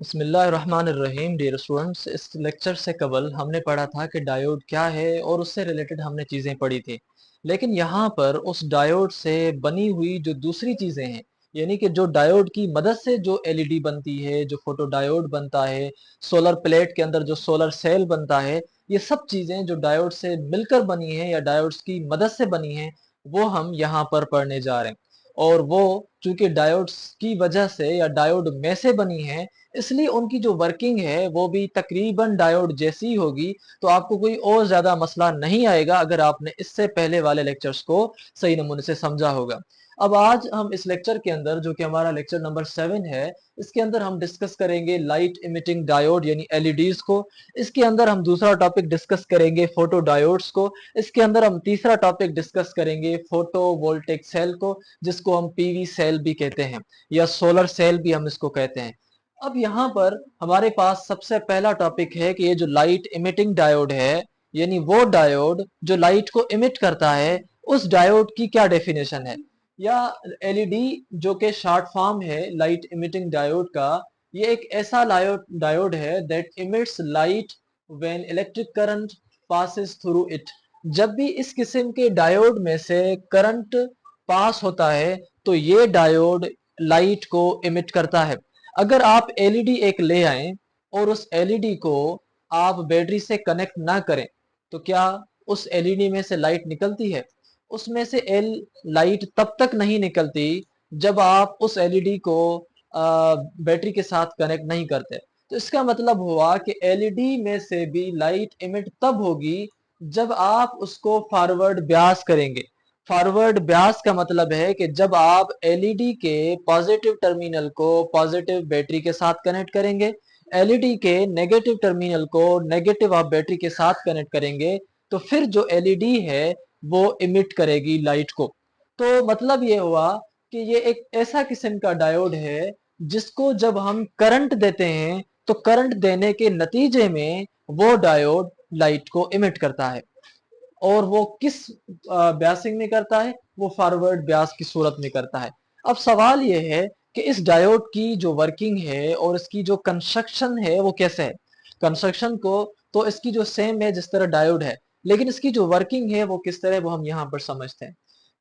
बिस्मिल्लाहिर्रहमानिर्रहीम। Dear students, इस lecture से कबल हमने पढ़ा था कि डायोड क्या है और उससे रिलेटेड हमने चीज़ें पढ़ी थी। लेकिन यहाँ पर उस डायोड से बनी हुई जो दूसरी चीज़ें हैं, यानी कि जो डायोड की मदद से जो एलईडी बनती है, जो फोटो डायोड बनता है, सोलर प्लेट के अंदर जो सोलर सेल बनता है, ये सब चीज़ें जो डायोड से मिलकर बनी है या डायोड्स की मदद से बनी है, वो हम यहाँ पर पढ़ने जा रहे हैं। और वो चूंकि डायोड्स की वजह से या डायोड में से बनी है, इसलिए उनकी जो वर्किंग है वो भी तकरीबन डायोड जैसी ही होगी। तो आपको कोई और ज्यादा मसला नहीं आएगा अगर आपने इससे पहले वाले लेक्चर्स को सही नमूने से समझा होगा। अब आज हम इस लेक्चर के अंदर, जो कि हमारा लेक्चर नंबर 7 है, इसके अंदर हम डिस्कस करेंगे लाइट इमिटिंग डायोड यानी एलईडीज को। इसके अंदर हम दूसरा टॉपिक डिस्कस करेंगे फोटो डायोड्स को। इसके अंदर हम तीसरा टॉपिक डिस्कस करेंगे फोटो वोल्टेक सेल को, जिसको हम पीवी सेल भी कहते हैं या सोलर सेल भी हम इसको कहते हैं। अब यहाँ पर हमारे पास सबसे पहला टॉपिक है कि ये जो लाइट इमिटिंग डायोड है, यानी वो डायोड जो लाइट को इमिट करता है, उस डायोड की क्या डेफिनेशन है। या एलईडी जो कि शॉर्ट फॉर्म है लाइट इमिटिंग डायोड का, ये एक ऐसा डायोड है that emits light when electric current passes through it. जब भी इस किस्म के डायोड में से करंट पास होता है तो ये डायोड लाइट को इमिट करता है। अगर आप एलईडी एक ले आए और उस एलईडी को आप बैटरी से कनेक्ट ना करें, तो क्या उस एलईडी में से लाइट निकलती है? उसमें से एल लाइट तब तक नहीं निकलती जब आप उस एलईडी को बैटरी के साथ कनेक्ट नहीं करते। तो इसका मतलब हुआ कि एलईडी में से भी लाइट इमिट तब होगी जब आप उसको फॉरवर्ड ब्यास करेंगे। फॉरवर्ड ब्यास का मतलब है कि जब आप एलईडी के पॉजिटिव टर्मिनल को पॉजिटिव बैटरी के साथ कनेक्ट करेंगे, एलईडी के नेगेटिव टर्मिनल को नेगेटिव आप बैटरी के साथ कनेक्ट करेंगे, तो फिर जो एलईडी है वो इमिट करेगी लाइट को। तो मतलब ये हुआ कि ये एक ऐसा किस्म का डायोड है जिसको जब हम करंट देते हैं तो करंट देने के नतीजे में वो डायोड लाइट को इमिट करता है। और वो किस ब्यासिंग में करता है? वो फॉरवर्ड ब्यास की सूरत में करता है। अब सवाल ये है कि इस डायोड की जो वर्किंग है और इसकी जो कंस्ट्रक्शन है वो कैसे है। कंस्ट्रक्शन को तो इसकी जो सेम है जिस तरह डायोड है, लेकिन इसकी जो वर्किंग है वो किस तरह, वो हम यहाँ पर समझते हैं।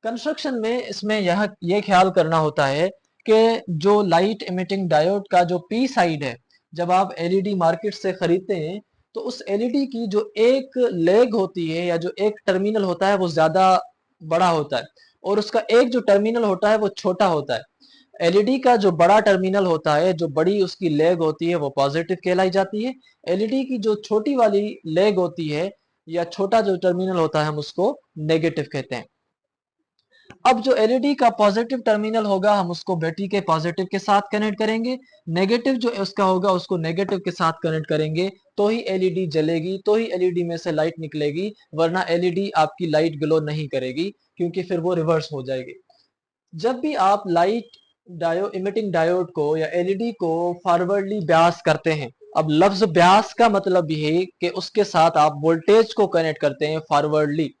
कंस्ट्रक्शन में इसमें यह ये ख्याल करना होता है कि जो लाइट इमिटिंग डायोड का जो पी साइड है, जब आप एलईडी मार्केट से खरीदते हैं तो उस एलईडी की जो एक लेग होती है या जो एक टर्मिनल होता है वो ज्यादा बड़ा होता है और उसका एक जो टर्मिनल होता है वो छोटा होता है। एलईडी का जो बड़ा टर्मिनल होता है, जो बड़ी उसकी लेग होती है, वो पॉजिटिव कहलाई जाती है। एलईडी की जो छोटी वाली लेग होती है या छोटा जो टर्मिनल होता है, हम उसको नेगेटिव कहते हैं। अब जो एलईडी का पॉजिटिव टर्मिनल होगा हम उसको बैटरी के पॉजिटिव के साथ कनेक्ट करेंगे, नेगेटिव जो उसका होगा उसको नेगेटिव के साथ कनेक्ट करेंगे, तो ही एलईडी जलेगी, तो ही एलईडी में से लाइट निकलेगी, वरना एलईडी आपकी लाइट ग्लो नहीं करेगी, क्योंकि फिर वो रिवर्स हो जाएगी। जब भी आप लाइट डायोड इमिटिंग डायोड को या एलईडी को फॉरवर्डली ब्यास करते हैं, अब लफ्ज ब्यास का मतलब ये है कि उसके साथ आप वोल्टेज को कनेक्ट करते हैं फॉरवर्डली,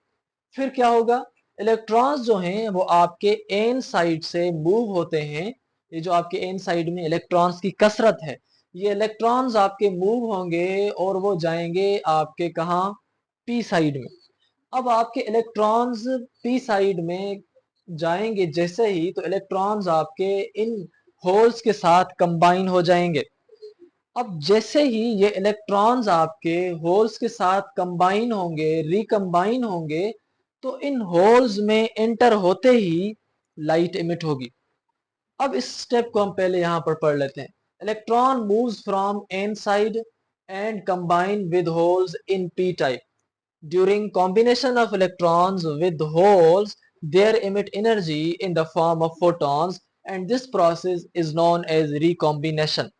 फिर क्या होगा? इलेक्ट्रॉन्स जो हैं वो आपके एन साइड से मूव होते हैं। ये जो आपके एन साइड में इलेक्ट्रॉन्स की कसरत है, ये इलेक्ट्रॉन्स आपके मूव होंगे और वो जाएंगे आपके कहाँ? पी साइड में। अब आपके इलेक्ट्रॉन्स पी साइड में जाएंगे जैसे ही, तो इलेक्ट्रॉन्स आपके इन होल्स के साथ कंबाइन हो जाएंगे। अब जैसे ही ये इलेक्ट्रॉन्स आपके होल्स के साथ कंबाइन होंगे, रिकंबाइन होंगे, तो इन होल्स में एंटर होते ही लाइट इमिट होगी। अब इस स्टेप को हम पहले यहां पर पढ़ लेते हैं। Electron moves from N side and combine with holes in P type. During combination of electrons with holes, they emit energy in the form of photons, and this process is known as recombination.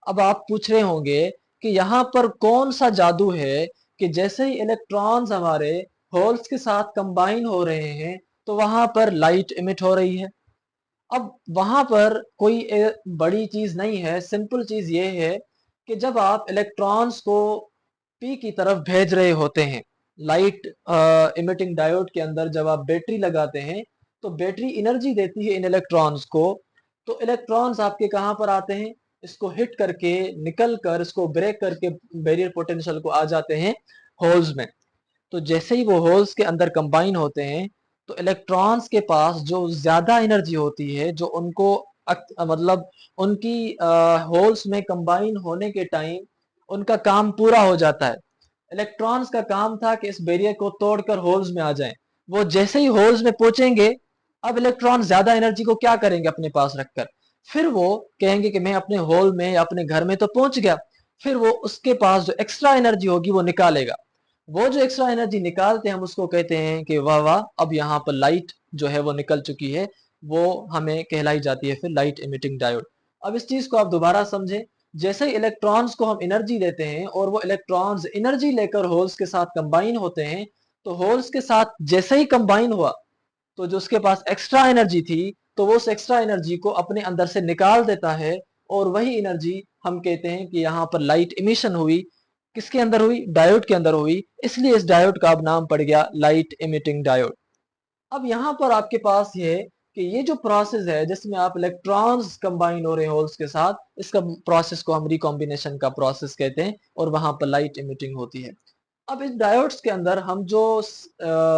अब आप पूछ रहे होंगे कि यहाँ पर कौन सा जादू है कि जैसे ही इलेक्ट्रॉन्स हमारे होल्स के साथ कंबाइन हो रहे हैं तो वहां पर लाइट इमिट हो रही है। अब वहां पर कोई बड़ी चीज नहीं है, सिंपल चीज ये है कि जब आप इलेक्ट्रॉन्स को पी की तरफ भेज रहे होते हैं, लाइट इमिटिंग डायोड के अंदर जब आप बैटरी लगाते हैं तो बैटरी एनर्जी देती है इन इलेक्ट्रॉन्स को, तो इलेक्ट्रॉन्स आपके कहां पर आते हैं? इसको हिट करके निकल कर इसको ब्रेक करके बैरियर पोटेंशियल को आ जाते हैं होल्स में। तो जैसे ही वो होल्स के अंदर कंबाइन होते हैं तो इलेक्ट्रॉन्स के पास जो ज्यादा एनर्जी होती है, जो उनको मतलब उनकी होल्स में कंबाइन होने के टाइम उनका काम पूरा हो जाता है। इलेक्ट्रॉन्स का काम था कि इस बैरियर को तोड़कर होल्स में आ जाएं। वो जैसे ही होल्स में पहुंचेंगे, अब इलेक्ट्रॉन ज्यादा एनर्जी को क्या करेंगे, अपने पास रखकर फिर वो कहेंगे कि मैं अपने होल में या अपने घर में तो पहुंच गया। फिर वो उसके पास जो एक्स्ट्रा एनर्जी होगी वो निकालेगा। वो जो एक्स्ट्रा एनर्जी निकालते हैं हम उसको कहते हैं कि वाह वाह, अब यहाँ पर लाइट जो है वो निकल चुकी है। वो हमें कहलाई जाती है फिर लाइट इमिटिंग डायोड। अब इस चीज को आप दोबारा समझें। जैसे ही इलेक्ट्रॉन्स को हम एनर्जी देते हैं और वो इलेक्ट्रॉन्स एनर्जी लेकर होल्स के साथ कंबाइन होते हैं, तो होल्स के साथ जैसे ही कंबाइन हुआ तो जो उसके पास एक्स्ट्रा एनर्जी थी, तो वो उस एक्स्ट्रा एनर्जी को अपने अंदर से निकाल देता है। और वही एनर्जी हम कहते हैं कि यहाँ पर लाइट इमिशन हुई। किसके अंदर हुई? डायोड के अंदर हुई। इसलिए इस डायोड का अब नाम पड़ गया लाइट इमिटिंग डायोड। अब यहाँ पर आपके पास ये है कि ये जो प्रोसेस है जिसमें आप इलेक्ट्रॉन्स कंबाइन हो रहे हैं होल्स के साथ, इसका प्रोसेस को हम रिकॉम्बिनेशन का प्रोसेस कहते हैं और वहां पर लाइट इमिटिंग होती है। अब इस डायोड्स के अंदर हम जो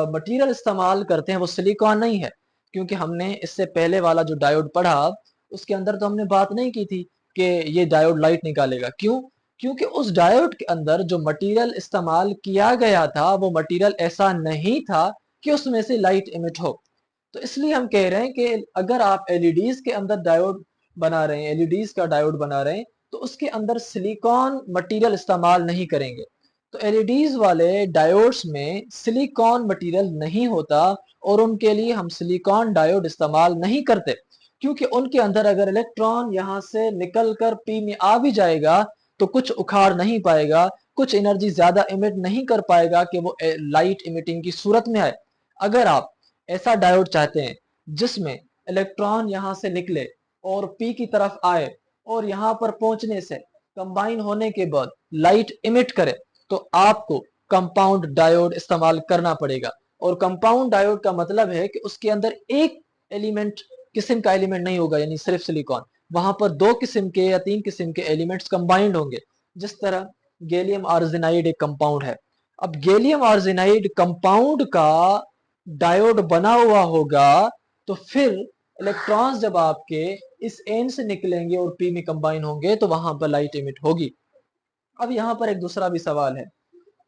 मटेरियल इस्तेमाल करते हैं वो सिलिकॉन नहीं है, क्योंकि हमने इससे पहले वाला जो डायोड पढ़ा उसके अंदर तो हमने बात नहीं की थी कि ये डायोड लाइट निकालेगा। क्यों? क्योंकि उस डायोड के अंदर जो मटेरियल इस्तेमाल किया गया था वो मटेरियल ऐसा नहीं था कि उसमें से लाइट इमिट हो। तो इसलिए हम कह रहे हैं कि अगर आप एलईडीज के अंदर डायोड बना रहे हैं, एलईडीज का डायोड बना रहे हैं, तो उसके अंदर सिलिकॉन मटेरियल इस्तेमाल नहीं करेंगे। तो एलईडीज वाले डायोड्स में सिलिकॉन मटेरियल नहीं होता और उनके लिए हम सिलिकॉन डायोड इस्तेमाल नहीं करते, क्योंकि उनके अंदर अगर इलेक्ट्रॉन यहां से निकलकर पी में आ भी जाएगा तो कुछ उखाड़ नहीं पाएगा, कुछ एनर्जी ज्यादा इमिट नहीं कर पाएगा कि वो लाइट इमिटिंग की सूरत में आए। अगर आप ऐसा डायोड चाहते हैं जिसमें इलेक्ट्रॉन यहां से निकले और पी की तरफ आए और यहां पर पहुंचने से कंबाइन होने के बाद लाइट इमिट करे, तो आपको कंपाउंड डायोड इस्तेमाल करना पड़ेगा। और कंपाउंड डायोड का मतलब है कि उसके अंदर एक एलिमेंट किस्म का एलिमेंट नहीं होगा, यानी सिर्फ सिलिकॉन। वहां पर दो किस्म के या तीन किस्म के एलिमेंट्स कंबाइंड होंगे। जिस तरह गैलियम आर्सेनाइड एक कंपाउंड है। अब गैलियम आर्सेनाइड कंपाउंड का डायोड बना हुआ होगा, तो फिर इलेक्ट्रॉन्स जब आपके इस एन से निकलेंगे और पी में कंबाइन होंगे तो वहां पर लाइट इमिट होगी। अब यहाँ पर एक दूसरा भी सवाल है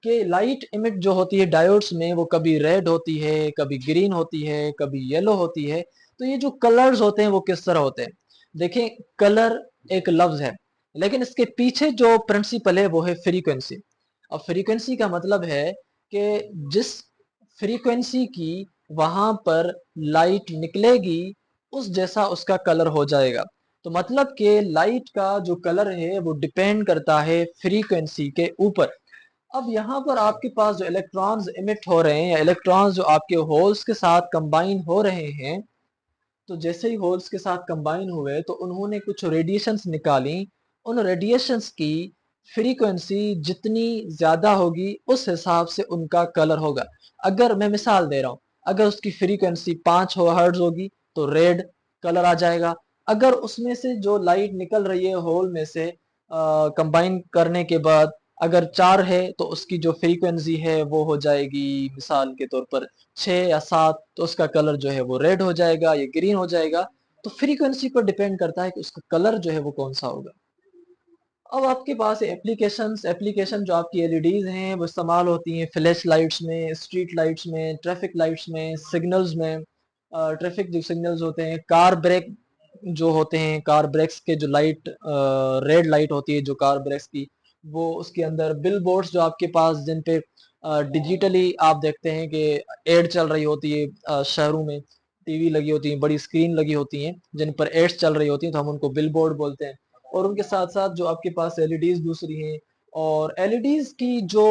कि लाइट इमिट जो होती है डायोड्स में वो कभी रेड होती है, कभी ग्रीन होती है, कभी येलो होती है। तो ये जो कलर्स होते हैं वो किस तरह होते हैं? देखें, कलर एक लफ्ज है, लेकिन इसके पीछे जो प्रिंसिपल है वो है फ्रीक्वेंसी। अब फ्रीक्वेंसी का मतलब है कि जिस फ्रीक्वेंसी की वहां पर लाइट निकलेगी उस जैसा उसका कलर हो जाएगा। तो मतलब कि लाइट का जो कलर है वो डिपेंड करता है फ्रीक्वेंसी के ऊपर। अब यहाँ पर आपके पास जो इलेक्ट्रॉन्स इमिट हो रहे हैं या इलेक्ट्रॉन्स जो आपके होल्स के साथ कंबाइन हो रहे हैं, तो जैसे ही होल्स के साथ कंबाइन हुए तो उन्होंने कुछ रेडिएशंस निकाली। उन रेडिएशंस की फ्रीक्वेंसी जितनी ज्यादा होगी उस हिसाब से उनका कलर होगा। अगर मैं मिसाल दे रहा हूँ, अगर उसकी फ्रीक्वेंसी 5 हर्ट्ज होगी तो रेड कलर आ जाएगा। अगर उसमें से जो लाइट निकल रही है होल में से कंबाइन करने के बाद अगर 4 है तो उसकी जो फ्रीक्वेंसी है वो हो जाएगी मिसाल के तौर पर 6 या 7, तो उसका कलर जो है वो रेड हो जाएगा या ग्रीन हो जाएगा। तो फ्रीक्वेंसी पर डिपेंड करता है कि उसका कलर जो है वो कौन सा होगा। अब आपके पास एप्लीकेशन जो आपकी एलईडीज हैं वो इस्तेमाल होती हैं फ्लैश लाइट्स में, स्ट्रीट लाइट्स में, ट्रैफिक लाइट्स में, सिग्नल्स में। ट्रैफिक जो सिग्नल्स होते हैं, कार ब्रेक जो होते हैं, कार ब्रेक्स के जो लाइट रेड लाइट होती है जो कार ब्रेक्स की, वो उसके अंदर बिल बोर्ड्स जो आपके पास जिन पे डिजिटली आप देखते हैं कि एड चल रही होती है, शहरों में टीवी लगी होती है, बड़ी स्क्रीन लगी होती हैं जिन पर एड्स चल रही होती हैं, तो हम उनको बिल बोर्ड बोलते हैं। और उनके साथ साथ जो आपके पास एलईडीज दूसरी हैं, और एलईडीज की जो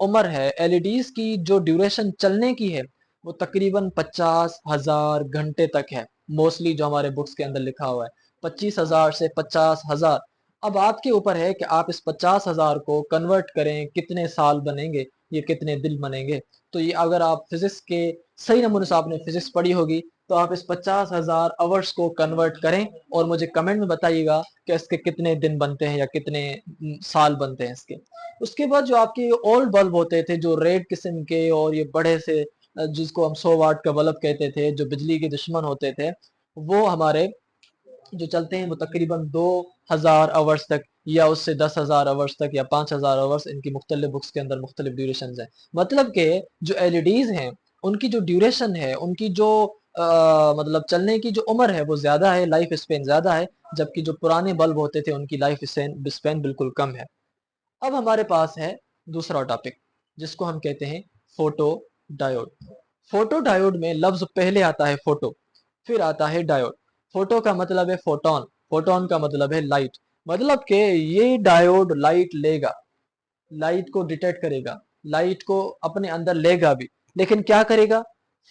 उम्र है, एलईडीज की जो ड्यूरेशन चलने की है वो तकरीबन 50,000 घंटे तक है। मोस्टली जो हमारे बुक्स के अंदर लिखा हुआ है 25,000 से 50,000। अब आपके ऊपर है कि आप इस 50,000 को कन्वर्ट करें, कितने साल बनेंगे, ये कितने दिन बनेंगे। तो ये अगर आप फिजिक्स के सही नमूने से आपने फिजिक्स पढ़ी होगी तो आप इस 50,000 आवर्स को कन्वर्ट करें और मुझे कमेंट में बताइएगा कि इसके कितने दिन बनते हैं या कितने साल बनते हैं इसके। उसके बाद जो आपके ओल्ड बल्ब होते थे जो रेड किस्म के और ये बड़े से जिसको हम 100 वाट का बल्ब कहते थे, जो बिजली के दुश्मन होते थे, वो हमारे जो चलते हैं वो तकरीबन 2000 आवर्स तक या उससे 10,000 आवर्स तक या 5,000 आवर्स, इनकी मुख्तलिफ बुक्स के अंदर मुख्तलिफ ड्यूरेशन है। मतलब के जो एलईडीज हैं उनकी जो ड्यूरेशन है, उनकी जो मतलब चलने की जो उम्र है वो ज्यादा है, लाइफ स्पेन ज्यादा है, जबकि जो पुराने बल्ब होते थे उनकी लाइफ स्पेन बिल्कुल कम है। अब हमारे पास है दूसरा टॉपिक जिसको हम कहते हैं फोटो डायोड। फोटो डायोड में लफ्ज पहले आता है फोटो, फिर आता है डायोड। फोटो का मतलब है फोटोन, फोटोन का मतलब है लाइट। मतलब कि ये डायोड लाइट लेगा, लाइट को डिटेक्ट करेगा, लाइट को अपने अंदर लेगा भी, लेकिन क्या करेगा?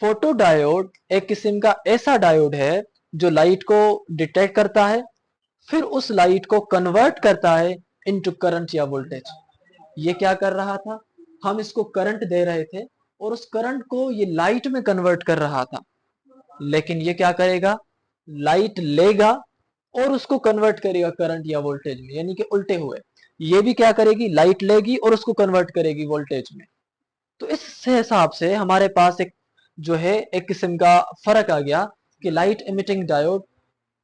फोटो डायोड एक किस्म का ऐसा डायोड है जो लाइट को डिटेक्ट करता है, फिर उस लाइट को कन्वर्ट करता है इनटू करंट या वोल्टेज। ये क्या कर रहा था? हम इसको करंट दे रहे थे और उस करंट को ये लाइट में कन्वर्ट कर रहा था, लेकिन ये क्या करेगा? लाइट लेगा और उसको कन्वर्ट करेगा करंट या वोल्टेज में, यानी कि उल्टे हुए। ये भी क्या करेगी? लाइट लेगी और उसको कन्वर्ट करेगी वोल्टेज में। तो इस हिसाब से हमारे पास एक जो है एक किस्म का फर्क आ गया कि लाइट इमिटिंग डायोड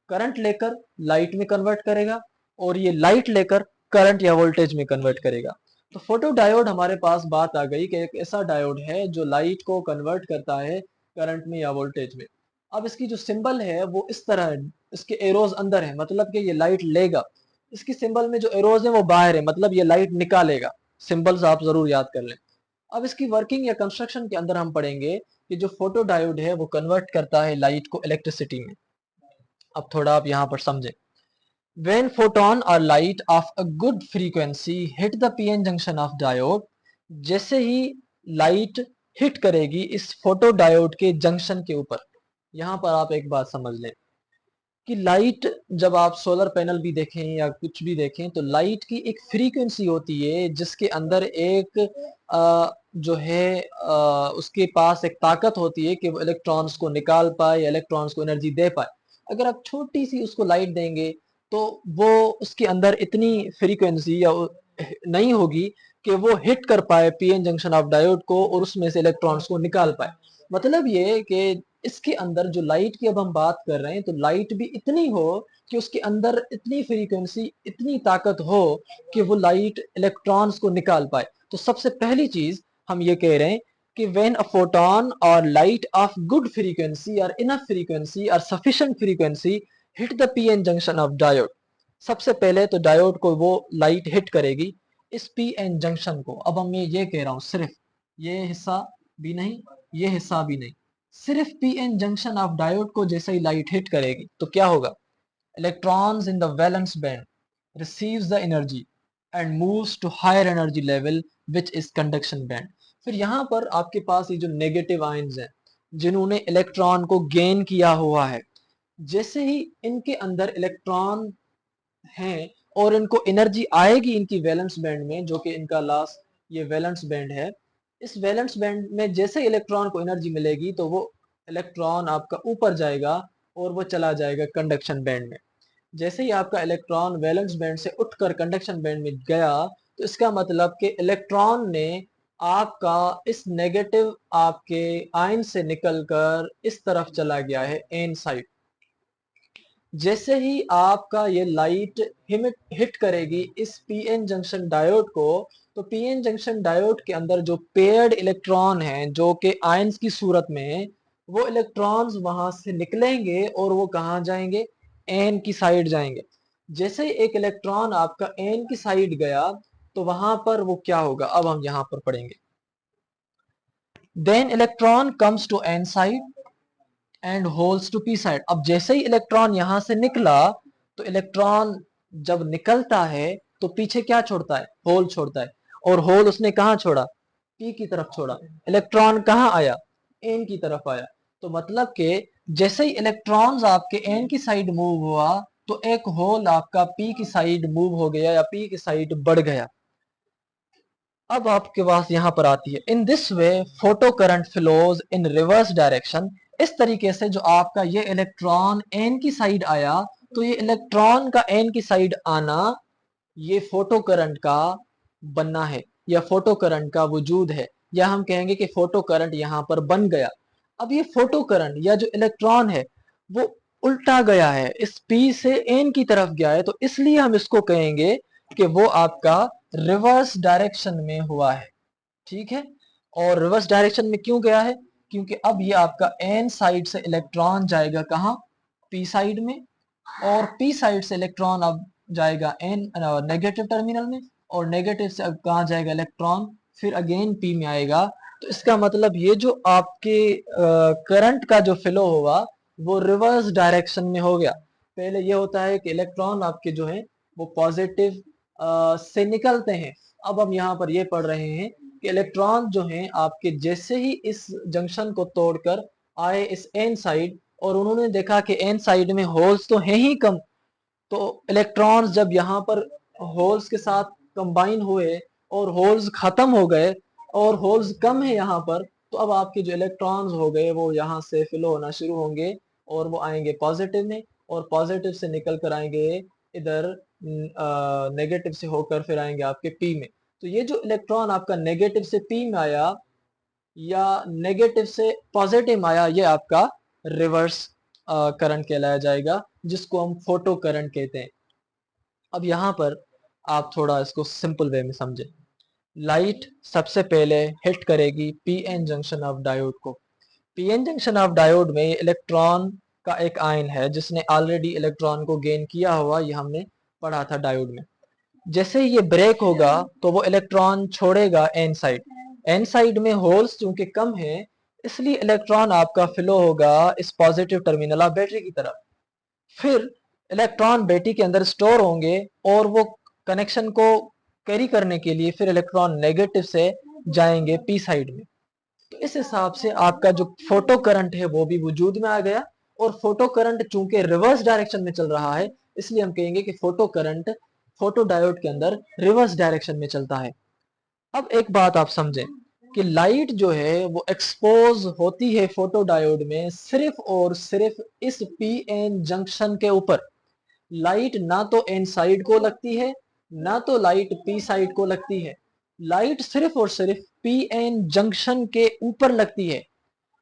करंट लेकर लाइट में कन्वर्ट करेगा और ये लाइट लेकर करंट या वोल्टेज में कन्वर्ट करेगा। तो फोटो डायोड हमारे पास बात आ गई कि एक ऐसा डायोड है जो लाइट को कन्वर्ट करता है करंट में या वोल्टेज में। अब इसकी जो सिंबल है वो इस तरह है, इसके एरोज अंदर है, मतलब कि ये लाइट लेगा। इसकी सिंबल में जो एरोज है वो बाहर है, मतलब ये लाइट निकालेगा। सिंबल्स आप जरूर याद कर लें। अब इसकी वर्किंग या कंस्ट्रक्शन के अंदर हम पढ़ेंगे कि जो फोटो डायोड है वो कन्वर्ट करता है लाइट को इलेक्ट्रिसिटी में। अब थोड़ा आप यहाँ पर समझें। When photon or light of a good frequency hit the pn junction of diode, जैसे ही लाइट हिट करेगी इस फोटो डायोड के जंक्शन के ऊपर। यहाँ पर आप एक बात समझ लें कि लाइट, जब आप सोलर पैनल भी देखें या कुछ भी देखें, तो लाइट की एक फ्रीक्वेंसी होती है जिसके अंदर एक जो है उसके पास एक ताकत होती है कि वो इलेक्ट्रॉन्स को निकाल पाए, इलेक्ट्रॉन्स को एनर्जी दे पाए। अगर आप छोटी सी उसको लाइट देंगे तो वो उसके अंदर इतनी फ्रीक्वेंसी या नहीं होगी कि वो हिट कर पाए पीएन जंक्शन ऑफ डायोड को और उसमें से इलेक्ट्रॉन्स को निकाल पाए। मतलब ये कि इसके अंदर जो लाइट की अब हम बात कर रहे हैं, तो लाइट भी इतनी हो कि उसके अंदर इतनी फ्रीक्वेंसी, इतनी ताकत हो कि वो लाइट इलेक्ट्रॉन्स को निकाल पाए। तो सबसे पहली चीज हम ये कह रहे हैं कि व्हेन अ फोटोन और लाइट ऑफ गुड फ्रीक्वेंसी और इनफ फ्रीक्वेंसी और sufficient frequency hit the PN junction of diode, सबसे पहले तो डायोड को वो लाइट हिट करेगी इस पीएन जंक्शन को। अब हम ये कह रहा हूं, सिर्फ ये हिस्सा भी नहीं, ये हिस्सा भी नहीं, सिर्फ पीएन जंक्शन ऑफ डायोड को जैसे ही लाइट हिट करेगी तो क्या होगा? Electrons in the valence band receives the energy and moves to higher energy level which is conduction band। फिर यहाँ पर आपके पास ये जो नेगेटिव आयंस हैं जिन्होंने इलेक्ट्रॉन को गेन किया हुआ है, जैसे ही इनके अंदर इलेक्ट्रॉन हैं और इनको एनर्जी आएगी इनकी वैलेंस बैंड में, जो कि इनका लास्ट ये वैलेंस बैंड है, इस वैलेंस बैंड में जैसे इलेक्ट्रॉन को एनर्जी मिलेगी तो वो इलेक्ट्रॉन आपका ऊपर जाएगा और वो चला जाएगा कंडक्शन बैंड में। जैसे ही आपका इलेक्ट्रॉन वैलेंस बैंड से उठकर कंडक्शन बैंड में गया तो इसका मतलब कि इलेक्ट्रॉन ने आपका इस नेगेटिव आपके आयन से निकलकर इस तरफ चला गया है एन साइड। जैसे ही आपका ये लाइट हिट करेगी इस पीएन जंक्शन डायोड को, तो पीएन जंक्शन डायोड के अंदर जो पेयर्ड इलेक्ट्रॉन हैं जो कि आयंस की सूरत में, वो इलेक्ट्रॉन्स वहां से निकलेंगे और वो कहाँ जाएंगे? एन की साइड जाएंगे। जैसे ही एक इलेक्ट्रॉन आपका एन की साइड गया तो वहां पर वो क्या होगा, अब हम यहां पर पढ़ेंगे। Then electron comes to N side and holes to P side. अब जैसे ही इलेक्ट्रॉन यहां से निकला तो इलेक्ट्रॉन जब निकलता है तो पीछे क्या छोड़ता है? होल छोड़ता है। और होल उसने कहां छोड़ा? पी की तरफ छोड़ा। इलेक्ट्रॉन कहां आया? एन की तरफ आया। तो मतलब कि जैसे ही इलेक्ट्रॉन्स आपके एन की साइड मूव हुआ तो एक होल आपका पी की साइड मूव हो गया या पी की साइड बढ़ गया। अब आपके पास यहां पर आती है, in this way photo current flows in reverse direction इस तरीके से जो आपका ये इलेक्ट्रॉन एन की साइड आया, तो ये इलेक्ट्रॉन का एन की साइड आना ये फोटो करंट का बनना है, या फोटो करंट का वजूद है, या हम कहेंगे कि फोटो करंट यहाँ पर बन गया। अब ये फोटो करंट या जो इलेक्ट्रॉन है वो उल्टा गया है, इस पी से एन की तरफ गया है, तो इसलिए हम इसको कहेंगे कि वो आपका रिवर्स डायरेक्शन में हुआ है। ठीक है, और रिवर्स डायरेक्शन में क्यों गया है? क्योंकि अब ये आपका एन साइड से इलेक्ट्रॉन जाएगा कहाँ? पी साइड में, और पी साइड से इलेक्ट्रॉन अब जाएगा एन नेगेटिव टर्मिनल में, और नेगेटिव से अब कहाँ जाएगा इलेक्ट्रॉन? फिर अगेन पी में आएगा। तो इसका मतलब ये जो आपके करंट का जो फ्लो होगा वो रिवर्स डायरेक्शन में हो गया। पहले ये होता है कि इलेक्ट्रॉन आपके जो है वो पॉजिटिव से निकलते हैं। अब हम यहाँ पर ये पढ़ रहे हैं कि इलेक्ट्रॉन जो हैं आपके जैसे ही इस जंक्शन को तोड़कर आए इस एन साइड, और उन्होंने देखा कि एन साइड में होल्स तो हैं ही कम, तो इलेक्ट्रॉन्स जब यहाँ पर होल्स के साथ कंबाइन हुए और होल्स खत्म हो गए और होल्स कम है यहाँ पर, तो अब आपके जो इलेक्ट्रॉन्स हो गए वो यहाँ से फ्लो होना शुरू होंगे, और वो आएंगे पॉजिटिव में, और पॉजिटिव से निकल कर आएंगे इधर नेगेटिव से होकर फिर आएंगे आपके पी में। तो ये जो इलेक्ट्रॉन आपका नेगेटिव से पी में आया या नेगेटिव से पॉजिटिव में आया, ये आपका रिवर्स करंट कहलाया जाएगा, जिसको हम फोटो करंट कहते हैं। अब यहाँ पर आप थोड़ा इसको सिंपल वे में समझें। लाइट सबसे पहले हिट करेगी पीएन जंक्शन ऑफ डायोड को। पीएन जंक्शन ऑफ डायोड में इलेक्ट्रॉन का एक आयन है जिसने ऑलरेडी इलेक्ट्रॉन को गेन किया हुआ, ये हमने पढ़ा था डायोड में। जैसे ही ये ब्रेक होगा तो वो इलेक्ट्रॉन छोड़ेगा एन साइड। एन साइड में होल्स चूंकि कम है, इसलिए इलेक्ट्रॉन आपका फ्लो होगा इस पॉजिटिव टर्मिनल ऑफ बैटरी की तरफ। फिर इलेक्ट्रॉन बैटरी के अंदर स्टोर होंगे, और वो कनेक्शन को कैरी करने के लिए फिर इलेक्ट्रॉन नेगेटिव से जाएंगे पी साइड में। तो इस हिसाब से आपका जो फोटो करंट है वो भी वजूद में आ गया, और फोटो करंट चूंकि रिवर्स डायरेक्शन में चल रहा है, इसलिए हम कहेंगे कि फोटो करंट फोटो डायोड के अंदर रिवर्स डायरेक्शन में चलता है। अब एक बात आप समझें कि लाइट जो है वो एक्सपोज होती है फोटो डायोड में सिर्फ और सिर्फ इस पी एन जंक्शन के ऊपर। लाइट ना तो एन साइड को लगती है, ना तो लाइट पी साइड को लगती है। लाइट सिर्फ और सिर्फ पी एन जंक्शन के ऊपर लगती है।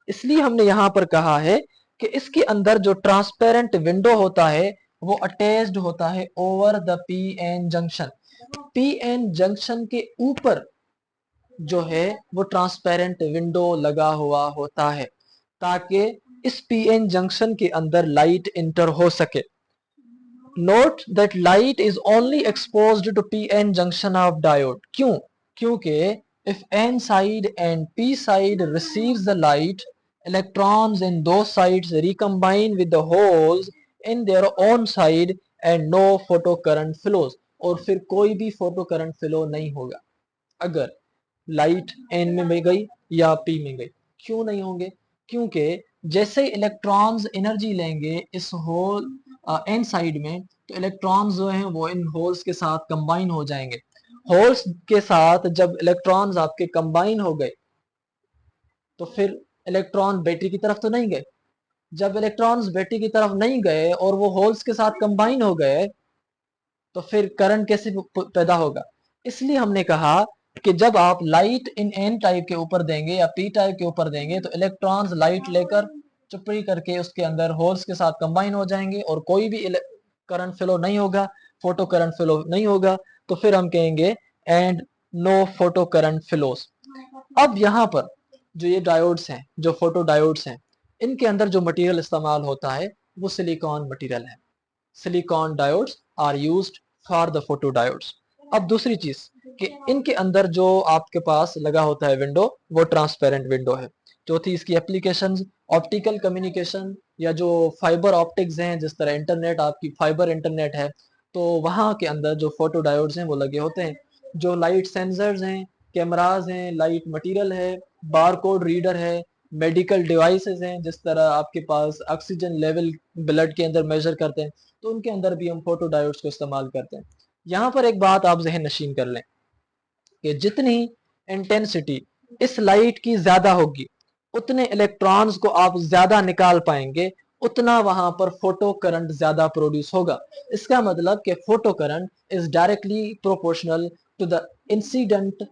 इसलिए हमने यहां पर कहा है कि इसके अंदर जो ट्रांसपेरेंट विंडो होता है वो अटैच्ड होता है over the P N junction. P N junction के ऊपर जो है वो ट्रांसपेरेंट विंडो लगा हुआ होता है, ताकि इस पीएन जंक्शन के अंदर लाइट इंटर हो सके। Note that light is only exposed to PN junction of diode. क्यों? क्योंकि if n side and p side receives the light, electrons in those sides recombine with the holes in their own side and no photocurrent flows। और फिर कोई भी photo current flow नहीं होगा अगर light N में गई या पी में गई। क्यों नहीं होंगे? क्योंकि जैसे इलेक्ट्रॉन्स एनर्जी लेंगे इस होल एन साइड में, तो इलेक्ट्रॉन्स जो हैं वो इन होल्स के साथ कंबाइन हो जाएंगे। होल्स के साथ जब इलेक्ट्रॉन्स आपके कंबाइन हो गए, तो फिर इलेक्ट्रॉन बैटरी की तरफ तो नहीं गए। जब इलेक्ट्रॉन्स बैटरी की तरफ नहीं गए और वो होल्स के साथ कंबाइन हो गए, तो फिर करंट कैसे पैदा होगा? इसलिए हमने कहा कि जब आप लाइट इन एन टाइप के ऊपर देंगे या पी टाइप के ऊपर देंगे, तो इलेक्ट्रॉन्स लाइट लेकर चुपड़ी करके उसके अंदर होल्स के साथ कंबाइन हो जाएंगे, और कोई भी करंट फ्लो नहीं होगा, फोटो करंट फ्लो नहीं होगा। तो फिर हम कहेंगे and no photo current flows. अब यहाँ पर जो ये डायोड्स हैं, जो फोटो डायोड्स हैं, इनके अंदर जो मटेरियल इस्तेमाल होता है वो सिलिकॉन मटेरियल है। Silicon diodes are used for the photo diodes. अब दूसरी चीज कि इनके अंदर जो आपके पास लगा होता है विंडो, वो ट्रांसपेरेंट विंडो है। चौथी इसकी एप्लीकेशंस ऑप्टिकल कम्युनिकेशन, या जो फाइबर ऑप्टिक्स हैं, जिस तरह इंटरनेट आपकी फाइबर इंटरनेट है, तो वहां के अंदर जो फोटो डायोड्स हैं वो लगे होते हैं। जो लाइट सेंसर्स हैं, कैमराज हैं, लाइट मटेरियल है, बारकोड रीडर है, मेडिकल डिवाइसेस हैं, जिस तरह आपके पास ऑक्सीजन लेवल ब्लड के अंदर मेजर करते हैं, तो उनके अंदर भी हम फोटो डायोड्स को इस्तेमाल करते हैं। यहाँ पर एक बात आप जहन नशीन कर लें कि जितनी इंटेंसिटी इस लाइट की ज्यादा होगी, उतने इलेक्ट्रॉन्स को आप ज्यादा निकाल पाएंगे, उतना वहां पर फोटो करंट ज्यादा प्रोड्यूस होगा। इसका मतलब कि photo current is directly proportional to the incident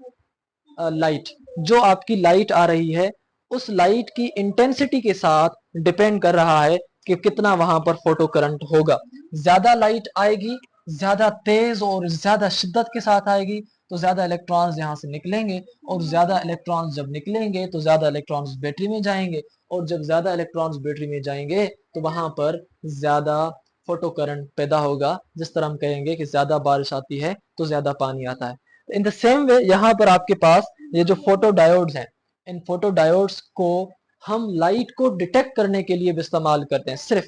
light. जो आपकी लाइट आ रही है उस लाइट की इंटेंसिटी के साथ डिपेंड कर रहा है कि कितना वहां पर फोटो करंट होगा। ज्यादा लाइट आएगी, ज्यादा तेज और ज्यादा शिद्दत के साथ आएगी, तो ज्यादा इलेक्ट्रॉन्स यहाँ से निकलेंगे, और ज्यादा इलेक्ट्रॉन्स जब निकलेंगे तो ज्यादा इलेक्ट्रॉन्स बैटरी में जाएंगे, और जब ज्यादा इलेक्ट्रॉन्स बैटरी में जाएंगे तो वहां पर ज्यादा फोटो करंट पैदा होगा। जिस तरह हम कहेंगे कि ज्यादा बारिश आती है तो ज्यादा पानी आता है। इन द सेम वे यहाँ पर आपके पास ये जो फोटो डायोड्स हैं, इन फोटो डायोड्स को हम लाइट को डिटेक्ट करने के लिए भी इस्तेमाल करते हैं, सिर्फ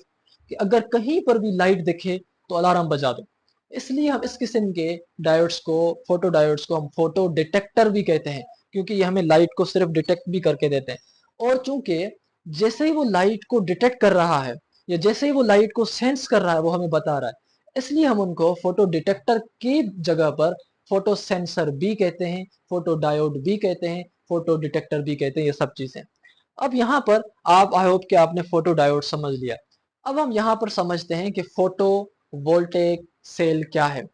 कि अगर कहीं पर भी लाइट दिखे तो अलार्म बजा दो। इसलिए हम इस किस्म के डायोड्स को, फोटो डायोड्स को हम फोटो डिटेक्टर भी कहते हैं, क्योंकि ये हमें लाइट को सिर्फ डिटेक्ट भी करके देते हैं। और चूंकि जैसे ही वो लाइट को डिटेक्ट कर रहा है या जैसे ही वो लाइट को सेंस कर रहा है वो हमें बता रहा है, इसलिए हम उनको फोटो डिटेक्टर की जगह पर फोटो सेंसर भी कहते हैं, फोटो डायोड भी कहते हैं, फोटो डिटेक्टर भी कहते हैं, ये सब चीजें। अब यहाँ पर आप, आई होप कि आपने फोटो डायोड समझ लिया। अब हम यहाँ पर समझते हैं कि फोटो वोल्टेक सेल क्या है।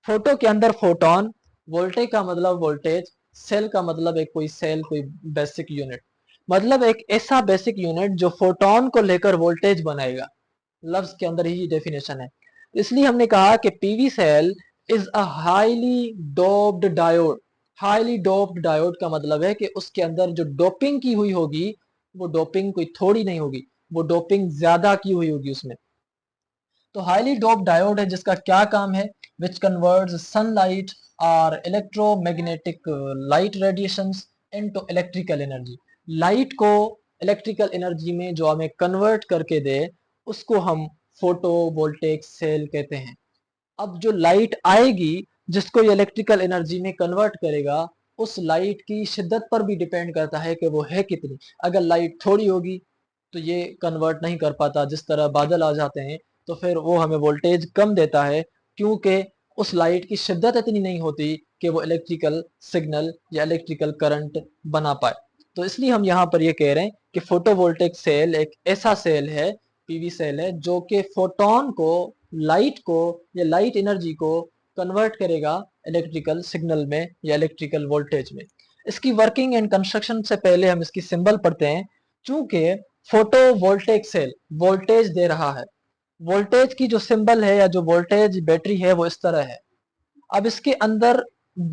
फोटो के अंदर फोटोन, वोल्टेक का मतलब वोल्टेज, सेल का मतलब एक कोई सेल, कोई बेसिक यूनिट, मतलब एक ऐसा बेसिक यूनिट जो फोटोन को लेकर वोल्टेज बनाएगा। लफ्ज के अंदर ही डेफिनेशन है। इसलिए हमने कहा कि PV cell is a highly doped diode. Highly doped diode का मतलब है कि उसके अंदर जो डोपिंग की हुई होगी वो डोपिंग कोई थोड़ी नहीं होगी, वो डोपिंग ज्यादा की हुई होगी उसमें। तो हाईली डोप्ड डायोड है जिसका क्या काम है, विच कन्वर्ट्स सनलाइट और electromagnetic light radiations into electrical energy. Light को इलेक्ट्रिकल एनर्जी में जो हमें कन्वर्ट करके दे उसको हम फोटो वोल्टेक सेल कहते हैं। अब जो लाइट आएगी जिसको ये इलेक्ट्रिकल एनर्जी में कन्वर्ट करेगा, उस लाइट की शिद्दत पर भी डिपेंड करता है कि वो है कितनी। अगर लाइट थोड़ी होगी तो ये कन्वर्ट नहीं कर पाता, जिस तरह बादल आ जाते हैं तो फिर वो हमें वोल्टेज कम देता है, क्योंकि उस लाइट की शिद्दत इतनी नहीं होती कि वो इलेक्ट्रिकल सिग्नल या इलेक्ट्रिकल करंट बना पाए। तो इसलिए हम यहाँ पर ये कह रहे हैं कि फोटोवोल्टेक सेल एक ऐसा सेल है, पीवी सेल है, जो कि फोटोन को, लाइट को या लाइट एनर्जी को कन्वर्ट करेगा इलेक्ट्रिकल सिग्नल में या इलेक्ट्रिकल वोल्टेज में। इसकी वर्किंग एंड कंस्ट्रक्शन से पहले हम इसकी सिंबल पढ़ते हैं। चूंकि फोटो वोल्टेक सेल वोल्टेज दे रहा है, वोल्टेज की जो सिंबल है या जो वोल्टेज बैटरी है वो इस तरह है। अब इसके अंदर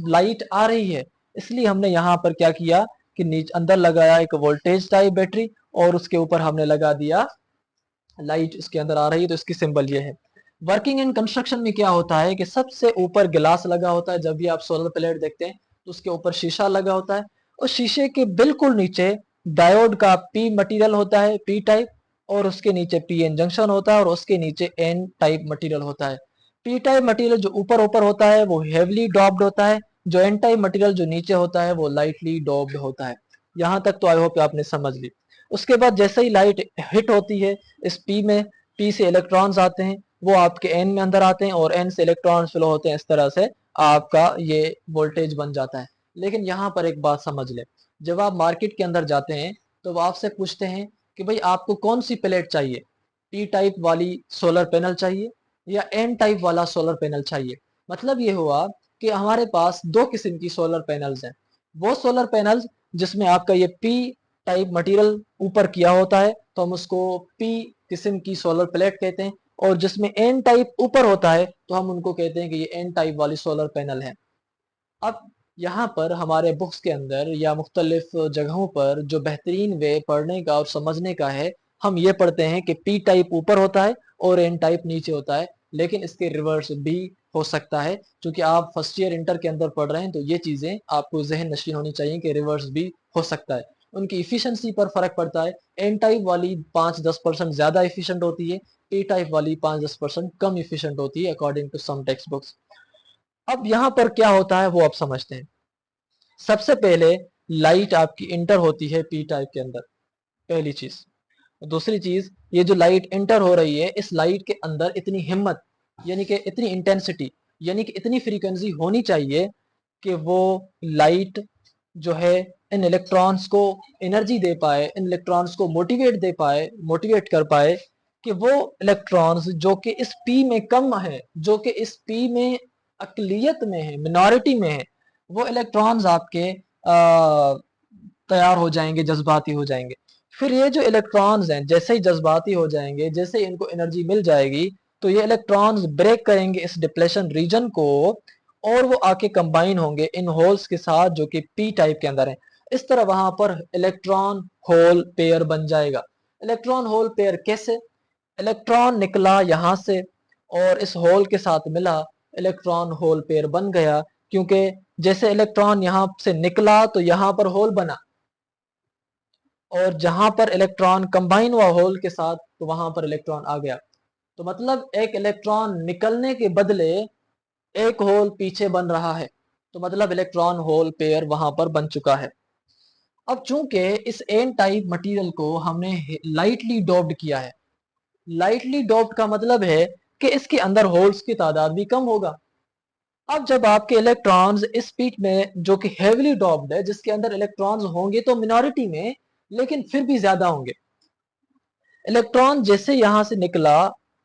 लाइट आ रही है, इसलिए हमने यहाँ पर क्या किया कि नीचे अंदर लगाया एक वोल्टेज टाइप बैटरी, और उसके ऊपर हमने लगा दिया लाइट इसके अंदर आ रही है, तो इसकी सिंबल ये है। वर्किंग एंड कंस्ट्रक्शन में क्या होता है कि सबसे ऊपर गिलास लगा होता है। जब भी आप सोलर प्लेट देखते हैं तो उसके ऊपर शीशा लगा होता है, और शीशे के बिल्कुल नीचे डायोड का पी मटेरियल होता है, पी टाइप, और उसके नीचे पी एन जंक्शन होता है, और उसके नीचे एन टाइप मटेरियल होता है। पी टाइप मटेरियल जो ऊपर ऊपर होता है वो हेवली डॉप्ड होता है, जो एन टाइप मटेरियल जो नीचे होता है वो लाइटली डॉप्ड होता है। यहाँ तक तो आई होप आपने समझ ली। उसके बाद जैसे ही लाइट हिट होती है इस पी में, पी से इलेक्ट्रॉन्स आते हैं, वो आपके एन में अंदर आते हैं, और एन से इलेक्ट्रॉन्स फ्लो होते हैं। इस तरह से आपका ये वोल्टेज बन जाता है। लेकिन यहाँ पर एक बात समझ ले, जब आप मार्केट के अंदर जाते हैं तो वो आपसे पूछते हैं कि भाई आपको कौन सी प्लेट चाहिए, पी टाइप वाली सोलर पैनल चाहिए या एन टाइप वाला सोलर पैनल चाहिए। मतलब ये हुआ कि हमारे पास दो किस्म की सोलर पैनल्स हैं। वो सोलर पैनल्स जिसमें आपका ये पी टाइप मटेरियल ऊपर किया होता है तो हम उसको पी किस्म की सोलर प्लेट कहते हैं, और जिसमें एन टाइप ऊपर होता है तो हम उनको कहते हैं कि ये एन टाइप वाली सोलर पैनल है। अब यहाँ पर हमारे बुक्स के अंदर या मुख्तलिफ जगहों पर जो बेहतरीन वे पढ़ने का और समझने का है, हम ये पढ़ते हैं कि पी टाइप ऊपर होता है और एन टाइप नीचे होता है। लेकिन इसके रिवर्स भी हो सकता है। क्योंकि आप फर्स्ट ईयर इंटर के अंदर पढ़ रहे हैं तो ये चीजें आपको जहन नशीन होनी चाहिए कि रिवर्स भी हो सकता है। उनकी इफिशिएंसी पर फर्क पड़ता है। एन टाइप वाली 5-10% ज्यादा इफिशिएंट होती है, पी टाइप वाली 5-10% कम इफिशिएंट होती है according to some text books. अब यहाँ पर क्या होता है वो आप समझते हैं। सबसे पहले लाइट आपकी इंटर होती है पी टाइप के अंदर, पहली चीज। दूसरी चीज, ये जो लाइट इंटर हो रही है इस लाइट के अंदर इतनी हिम्मत, यानी कि इतनी इंटेंसिटी, यानी कि इतनी फ्रीक्वेंसी होनी चाहिए कि वो लाइट जो है इन इलेक्ट्रॉन्स को एनर्जी दे पाए, इन इलेक्ट्रॉन्स को मोटिवेट दे पाए, मोटिवेट कर पाए कि वो इलेक्ट्रॉन्स जो कि इस पी में कम है, जो कि इस पी में अकलियत में है, मिनॉरिटी में है, वो इलेक्ट्रॉन्स आपके तैयार हो जाएंगे, जज्बाती हो जाएंगे। फिर ये जो इलेक्ट्रॉन्स हैं जैसे ही जज्बाती हो जाएंगे, जैसे ही इनको एनर्जी मिल जाएगी, तो ये इलेक्ट्रॉन्स ब्रेक करेंगे इस डिप्लेशन रीजन को, और वो आके कंबाइन होंगे इन होल्स के साथ जो कि पी टाइप के अंदर है। इस तरह वहां पर इलेक्ट्रॉन होल पेयर बन जाएगा। इलेक्ट्रॉन होल पेयर कैसे? इलेक्ट्रॉन निकला यहां से और इस होल के साथ मिला, इलेक्ट्रॉन होल पेयर बन गया। क्योंकि जैसे इलेक्ट्रॉन यहां से निकला तो यहां पर होल बना, और जहां पर इलेक्ट्रॉन कंबाइन हुआ होल के साथ तो वहां पर इलेक्ट्रॉन आ गया। तो मतलब एक इलेक्ट्रॉन निकलने के बदले एक होल पीछे बन रहा है, तो मतलब इलेक्ट्रॉन होल पेयर वहां पर बन चुका है। अब चूंकि इस एन टाइप मटेरियल को हमने लाइटली डोप्ड किया है, लाइटली डोप्ड का मतलब है कि इसके अंदर होल्स की तादाद भी कम होगा। अब जब आपके इलेक्ट्रॉन्स इस पीक में जो कि हेवीली डोप्ड है, जिसके अंदर इलेक्ट्रॉन्स होंगे तो मिनॉरिटी में, लेकिन फिर भी ज्यादा होंगे। इलेक्ट्रॉन जैसे यहां से निकला,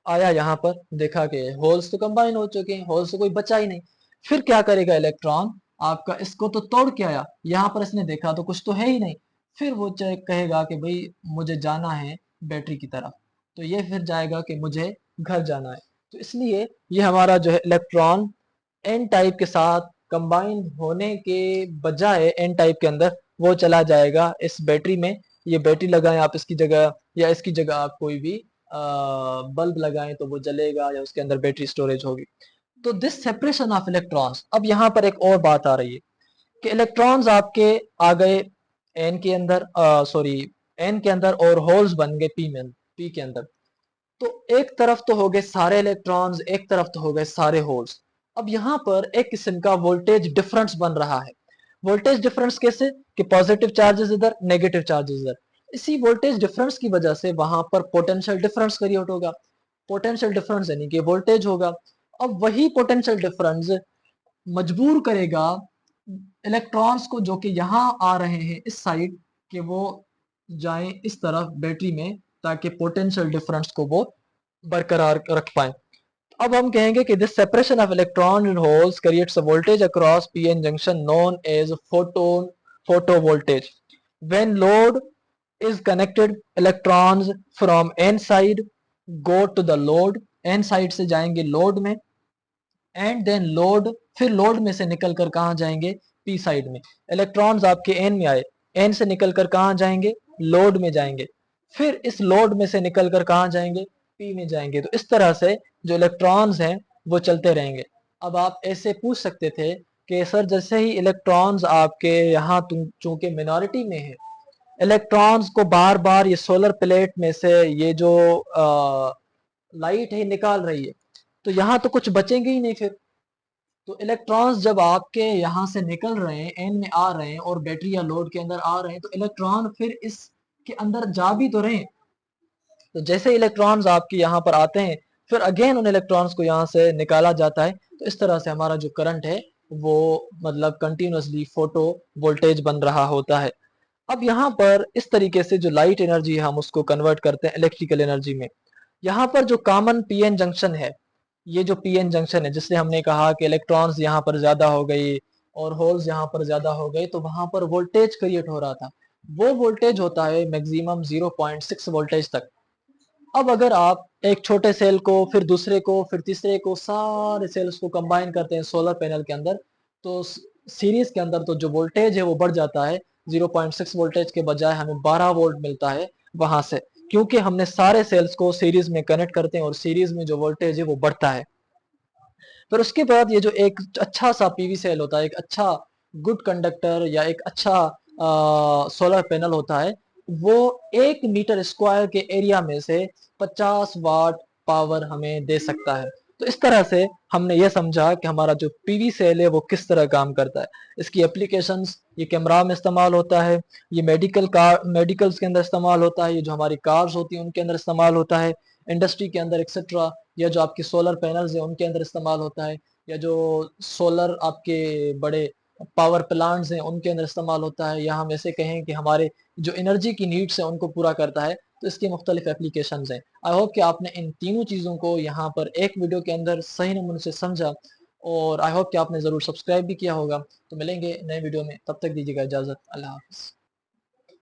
आया यहां पर, देखा कि होल्स तो कंबाइन हो चुके हैं, होल्स तो कोई बचा ही नहीं। फिर क्या करेगा इलेक्ट्रॉन आपका, इसको तो तोड़ के आया, यहां पर इसने देखा तो कुछ तो है ही नहीं। फिर वो कहेगा कि भाई मुझे जाना है बैटरी की तरफ, तो ये फिर जाएगा कि मुझे घर जाना है। तो इसलिए ये हमारा जो है इलेक्ट्रॉन एन टाइप के साथ कंबाइन होने के बजाय एन टाइप के अंदर वो चला जाएगा इस बैटरी में। ये बैटरी लगाएं आप इसकी जगह, या इसकी जगह आप कोई भी बल्ब लगाएं तो वो जलेगा, या उसके अंदर बैटरी स्टोरेज होगी। तो दिस सेपरेशन ऑफ इलेक्ट्रॉन्स। अब यहाँ पर एक और बात आ रही है कि इलेक्ट्रॉन्स आपके आ गए एन के अंदर, सॉरी एन के अंदर, और होल्स बन गए पी में, पी के अंदर। तो एक तरफ तो हो गए सारे इलेक्ट्रॉन्स, एक तरफ तो हो गए सारे होल्स। अब यहाँ पर एक किस्म का वोल्टेज डिफरेंस बन रहा है। वोल्टेज डिफरेंस कैसे? कि पॉजिटिव चार्जेस इधर, नेगेटिव चार्जेस इधर। इसी वोल्टेज डिफरेंस की वजह से वहां पर पोटेंशियल डिफरेंस क्रिएट होगा। पोटेंशियल डिफरेंस यानी कि वोल्टेज होगा। अब वही पोटेंशियल डिफरेंस मजबूर करेगा इलेक्ट्रॉन्स को जो कि यहाँ आ रहे हैं इस साइड, कि वो जाएं इस तरफ बैटरी में, ताकि पोटेंशियल डिफरेंस को वो बरकरार रख पाए। अब हम कहेंगे कि this separation of electron in holes creates a voltage across PN junction known as photo voltage. When load is connected, electrons from n side go to the load, n side से जाएंगे लोड में, and then load, फिर load में से निकल कर कहा जाएंगे? पी साइड में। इलेक्ट्रॉन्स आपके एन में आए, एन से निकल कर कहा जाएंगे? लोड में जाएंगे। फिर इस लोड में से निकल कर कहा जाएंगे? पी में जाएंगे। तो इस तरह से जो इलेक्ट्रॉन्स हैं वो चलते रहेंगे। अब आप ऐसे पूछ सकते थे कि सर जैसे ही इलेक्ट्रॉन्स आपके यहाँ चूंकि मिनॉरिटी में है, इलेक्ट्रॉन्स को बार बार ये सोलर प्लेट में से ये जो लाइट है निकाल रही है, तो यहाँ तो कुछ बचेंगे ही नहीं फिर। तो इलेक्ट्रॉन्स जब आपके यहाँ से निकल रहे हैं, एन में आ रहे हैं और बैटरी या लोड के अंदर आ रहे हैं, तो इलेक्ट्रॉन फिर इसके अंदर जा भी तो रहे हैं। तो जैसे इलेक्ट्रॉन्स आपके यहाँ पर आते हैं, फिर अगेन उन इलेक्ट्रॉन्स को यहाँ से निकाला जाता है। तो इस तरह से हमारा जो करंट है वो मतलब कंटिन्यूसली फोटो वोल्टेज बन रहा होता है। अब यहाँ पर इस तरीके से जो लाइट एनर्जी है हम उसको कन्वर्ट करते हैं इलेक्ट्रिकल एनर्जी में। यहाँ पर जो कॉमन पीएन जंक्शन है, ये जो पीएन जंक्शन है जिससे हमने कहा कि इलेक्ट्रॉन्स यहाँ पर ज्यादा हो गई और होल्स यहाँ पर ज्यादा हो गए, तो वहां पर वोल्टेज क्रिएट हो रहा था। वो वोल्टेज होता है मैक्सिमम 0.6 वोल्टेज तक। अब अगर आप एक छोटे सेल को, फिर दूसरे को, फिर तीसरे को, सारे सेल्स को कंबाइन करते हैं सोलर पैनल के अंदर, तो सीरीज के अंदर तो जो वोल्टेज है वो बढ़ जाता है। 0.6 वोल्टेज के बजाय हमें 12 वोल्ट मिलता है वहां से, क्योंकि हमने सारे सेल्स को सीरीज में कनेक्ट करते हैं और सीरीज में जो वोल्टेज है वो बढ़ता है। फिर उसके बाद ये जो एक अच्छा सा पीवी सेल होता है, एक अच्छा गुड कंडक्टर या एक अच्छा सोलर पैनल होता है, वो 1 मीटर स्क्वायर के एरिया में से 50 वाट पावर हमें दे सकता है। तो इस तरह से हमने ये समझा कि हमारा जो पीवी सेल है वो किस तरह काम करता है। इसकी एप्लीकेशंस, ये कैमरा में इस्तेमाल होता है, ये मेडिकल्स के अंदर इस्तेमाल होता है, ये जो हमारी कार्स होती हैं उनके अंदर इस्तेमाल होता है, इंडस्ट्री के अंदर एक्सेट्रा, या जो आपके सोलर पैनल्स है उनके अंदर इस्तेमाल होता है, या जो सोलर आपके बड़े पावर प्लांट्स हैं उनके अंदर इस्तेमाल होता है, या हम ऐसे कहें कि हमारे जो एनर्जी की नीड्स हैं उनको पूरा करता है, तो इसकी मुख्तलिफ एप्लीकेशंस हैं। आई होप कि आपने इन तीनों चीज़ों को यहाँ पर एक वीडियो के अंदर सही नमूने से समझा, और आई होप कि आपने ज़रूर सब्सक्राइब भी किया होगा। तो मिलेंगे नए वीडियो में, तब तक दीजिएगा इजाज़त। अल्लाह हाफ़िज़।